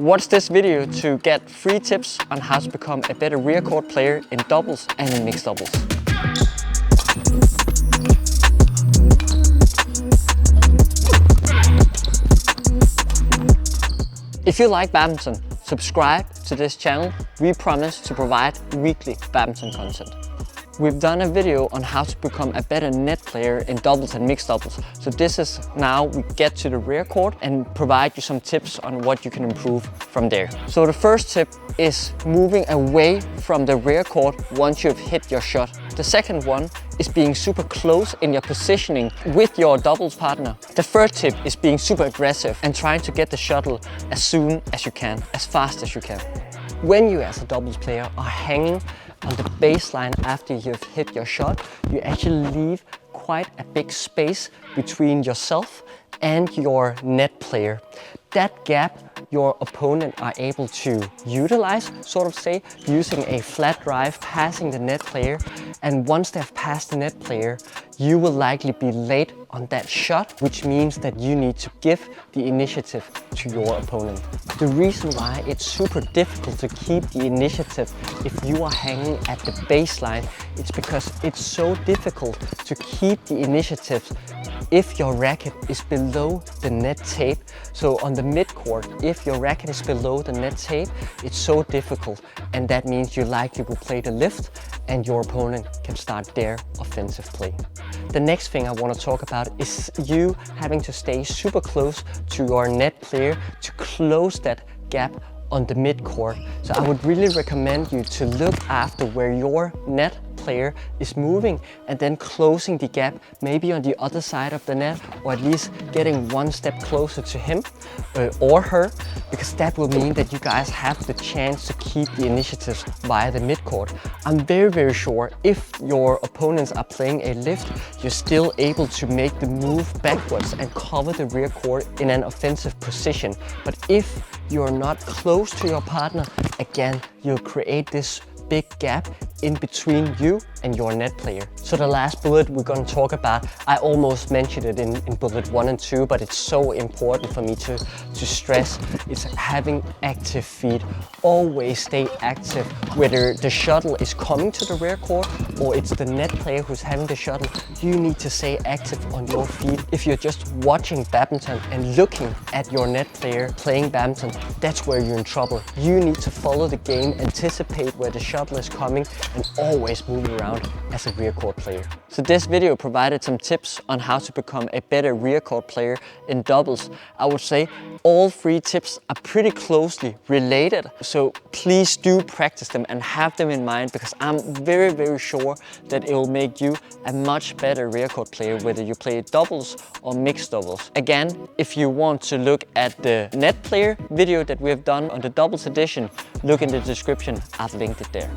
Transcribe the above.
Watch this video to get free tips on how to become a better rear court player in doubles and in mixed doubles. If you like badminton, subscribe to this channel. We promise to provide weekly badminton content. We've done a video on how to become a better net player in doubles and mixed doubles. So this is now we get to the rear court and provide you some tips on what you can improve from there. So the first tip is moving away from the rear court once you've hit your shot. The second one is being super close in your positioning with your doubles partner. The third tip is being super aggressive and trying to get the shuttle as soon as you can, as fast as you can. When you as a doubles player are hanging on the baseline after you've hit your shot, you actually leave quite a big space between yourself and your net player. That gap your opponent are able to utilize, sort of say, using a flat drive, passing the net player. And once they've passed the net player, you will likely be late on that shot, which means that you need to give the initiative to your opponent. The reason why it's super difficult to keep the initiative if you are hanging at the baseline, it's because it's so difficult to keep the initiative if your racket is below the net tape. So on the mid-court, if your racket is below the net tape, it's so difficult, and that means you likely will play the lift and your opponent can start their offensive play. The next thing I want to talk about is you having to stay super close to your net player to close that gap on the mid-court. So I would really recommend you to look after where your net player is moving and then closing the gap, maybe on the other side of the net, or at least getting one step closer to him or her, because that will mean that you guys have the chance to keep the initiatives via the midcourt. I'm very sure if your opponents are playing a lift, you're still able to make the move backwards and cover the rear court in an offensive position. But if you're not close to your partner, again, you'll create this big gap in between you and your net player. So the last bullet we're going to talk about, I almost mentioned it in bullet 1 and 2, but it's so important for me to stress. It's having active feet. Always stay active, whether the shuttle is coming to the rear court or it's the net player who's having the shuttle. You need to stay active on your feet. If you're just watching badminton and looking at your net player playing badminton, that's where you're in trouble. You need to follow the game, anticipate where the shuttle is coming, and always move around as a rear court player. So this video provided some tips on how to become a better rear court player in doubles. I would say all 3 tips are pretty closely related, so please do practice them and have them in mind, because I'm very sure that it will make you a much better rear court player whether you play doubles or mixed doubles. Again, if you want to look at the net player video that we have done on the doubles edition, look in the description. I've linked it there.